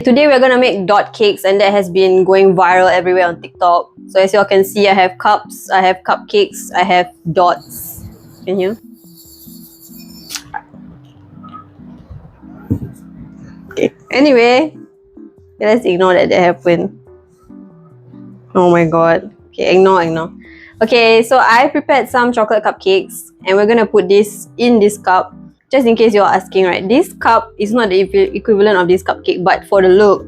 Today we're gonna make dot cakes, and that has been going viral everywhere on TikTok. So as y'all can see, I have cups, I have cupcakes, I have dots. Can you? Okay. Anyway, let's ignore that happened. Oh my god. Okay, ignore. Okay, so I prepared some chocolate cupcakes, and we're gonna put this in this cup. Just in case you're asking, right? This cup is not the equivalent of this cupcake, but for the look,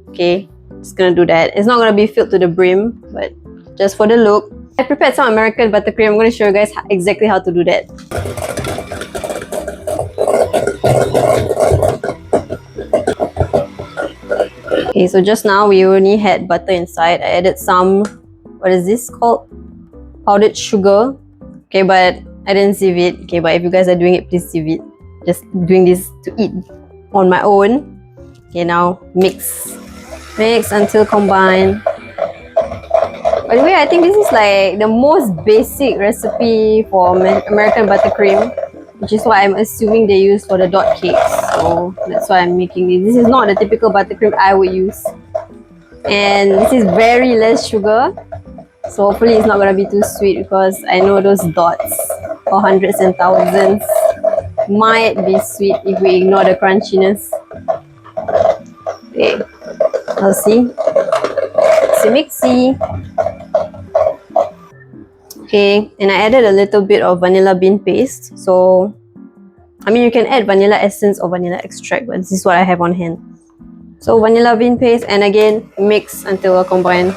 okay, just gonna do that. It's not gonna be filled to the brim, but just for the look. I prepared some American buttercream. I'm gonna show you guys exactly how to do that. Okay, so just now we only had butter inside. I added some, what is this called? Powdered sugar. Okay, but I didn't sieve it. Okay, but if you guys are doing it, please sieve it. Just doing this to eat on my own. Okay, now mix. Mix until combined. By the way, I think this is like the most basic recipe for American buttercream, which is what I'm assuming they use for the dot cakes. So that's why I'm making this. This is not the typical buttercream I would use. And this is very less sugar. So hopefully it's not gonna be too sweet, because I know those dots or hundreds and thousands might be sweet if we ignore the crunchiness. Okay, I'll see. Mixy. Okay, and I added a little bit of vanilla bean paste. So, I mean, you can add vanilla essence or vanilla extract, but this is what I have on hand. So vanilla bean paste, and again, mix until we're combined.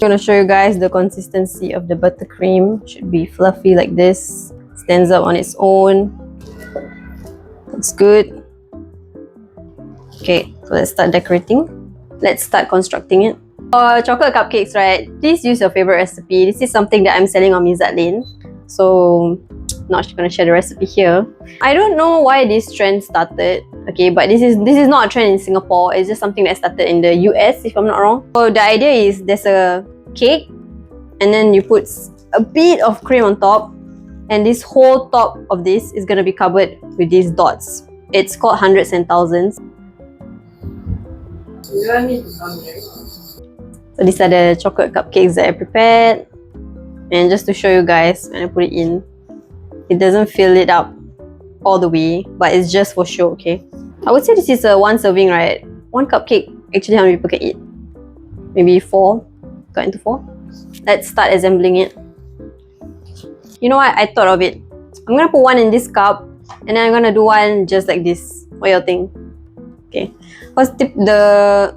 I'm gonna show you guys the consistency of the buttercream. Should be fluffy like this. Stands up on its own. Looks good. Okay, so let's start decorating. Let's start constructing it. For chocolate cupcakes, right? Please use your favorite recipe. This is something that I'm selling on Mizat Lane. So, not gonna share the recipe here. I don't know why this trend started. Okay, but this is not a trend in Singapore. It's just something that started in the US, if I'm not wrong. So the idea is there's a cake, and then you put a bit of cream on top, and this whole top of this is gonna be covered with these dots. It's called hundreds and thousands. You want me to come here? So these are the chocolate cupcakes that I prepared. And just to show you guys, when I put it in, it doesn't fill it up all the way, but it's just for show, okay? I would say this is a one serving, right? One cupcake, actually how many people can eat? Maybe 4, cut into 4. Let's start assembling it. You know what, I thought of it. I'm gonna put one in this cup, and then I'm gonna do one just like this. What do you think? Okay, because the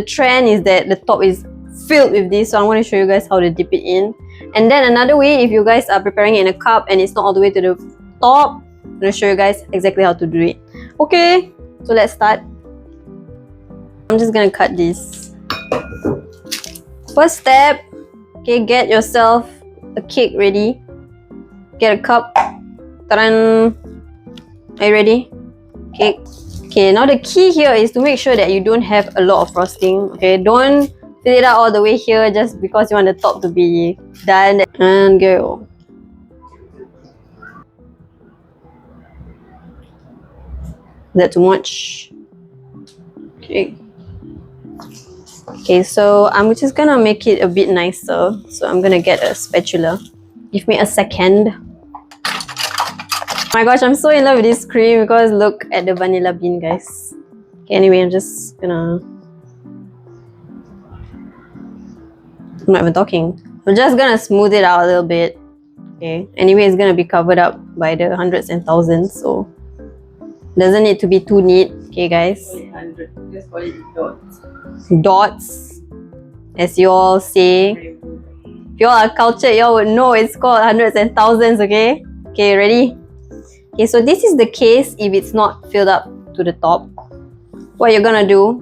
trend is that the top is filled with this, so I'm going to show you guys how to dip it in. And then another way, if you guys are preparing it in a cup and it's not all the way to the top, I'm going to show you guys exactly how to do it. Okay, so let's start. I'm just going to cut this. First step, okay, get yourself a cake ready. Get a cup. Ta-da! Are you ready? Cake. Okay, now the key here is to make sure that you don't have a lot of frosting. Okay, don't fill it out all the way here just because you want the top to be done. And go. Is that too much? Okay. Okay, so I'm just gonna make it a bit nicer. So I'm gonna get a spatula. Give me a second. Oh my gosh, I'm so in love with this cream because look at the vanilla bean, guys. Okay, anyway, I'm just gonna... I'm not even talking. I'm just gonna smooth it out a little bit. Okay, anyway, it's gonna be covered up by the hundreds and thousands, so doesn't need to be too neat. Okay, guys. Just call it dots. Dots, as you all say. If you all are cultured, you all would know it's called hundreds and thousands. Okay. Okay, ready? Okay, so this is the case if it's not filled up to the top. What you're gonna do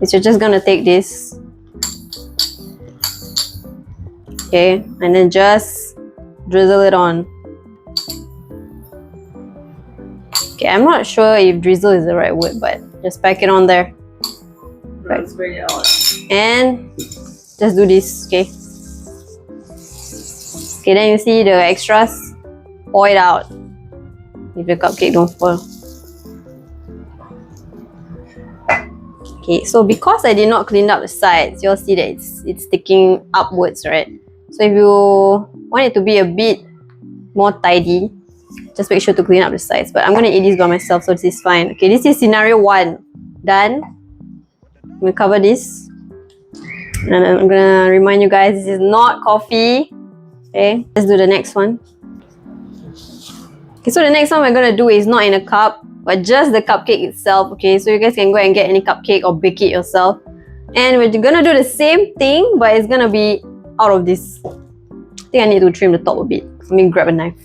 is you're just gonna take this, okay, and then just drizzle it on. Okay, I'm not sure if drizzle is the right word, but just pack it on there. Right. Spread it out. And just do this, okay? Okay, then you see the extras. pour it out if the cupcake don't fall. Okay, so because I did not clean up the sides, you'll see that it's sticking upwards, right? So if you want it to be a bit more tidy, just make sure to clean up the sides. But I'm gonna eat this by myself, so this is fine. Okay, this is scenario 1. Done. We cover this. And I'm gonna remind you guys, this is not coffee. Okay, let's do the next one. Okay, so the next one we're gonna do is not in a cup, but just the cupcake itself. Okay, so you guys can go and get any cupcake or bake it yourself. And we're gonna do the same thing, but it's gonna be out of this. I think I need to trim the top a bit. Let me grab a knife.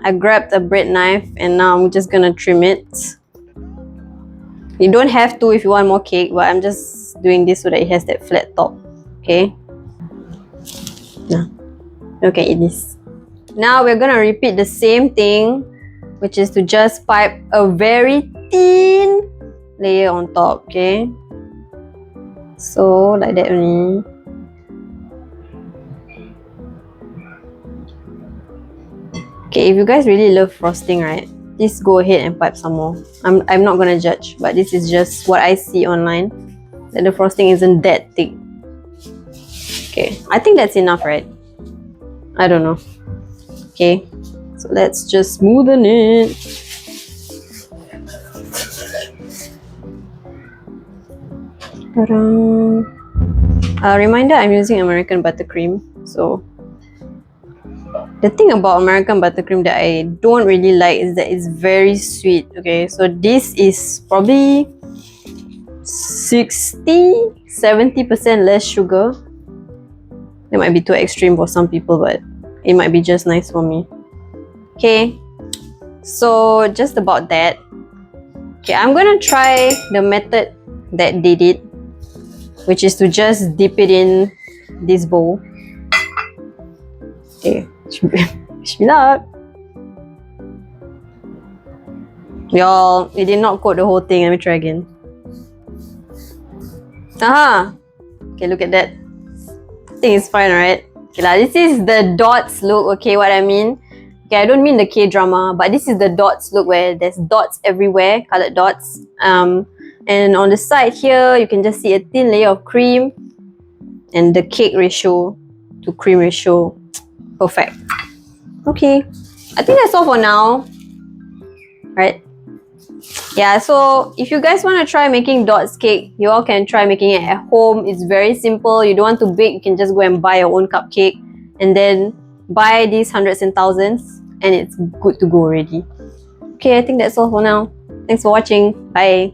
I grabbed a bread knife and now I'm just gonna trim it. You don't have to if you want more cake, but I'm just doing this so that it has that flat top. Okay? Now, you can eat this. Now we're gonna repeat the same thing, which is to just pipe a very thin layer on top, okay? So, like that only. Okay, if you guys really love frosting, right? Please go ahead and pipe some more. I'm not gonna judge, but this is just what I see online. That the frosting isn't that thick. Okay, I think that's enough, right? I don't know. Okay, so let's just smoothen it. Reminder, I'm using American buttercream. So the thing about American buttercream that I don't really like is that it's very sweet. Okay, so this is probably 60-70% less sugar. It might be too extreme for some people, but it might be just nice for me. Okay, so just about that. Okay, I'm gonna try the method that they did, which is to just dip it in this bowl. Okay, wish me luck. Y'all, it did not coat the whole thing. Let me try again. Aha! Okay, look at that. I think it's fine, right? Okay, this is the dots look, okay, what I mean. Okay, I don't mean the K-drama, but this is the dots look where there's dots everywhere, colored dots. And on the side here, you can just see a thin layer of cream and the cake ratio to cream ratio. Perfect. Okay, I think that's all for now, right? Yeah, so if you guys want to try making dots cake, you all can try making it at home. It's very simple. You don't want to bake, you can just go and buy your own cupcake and then buy these hundreds and thousands and it's good to go already. Okay, I think that's all for now. Thanks for watching. Bye.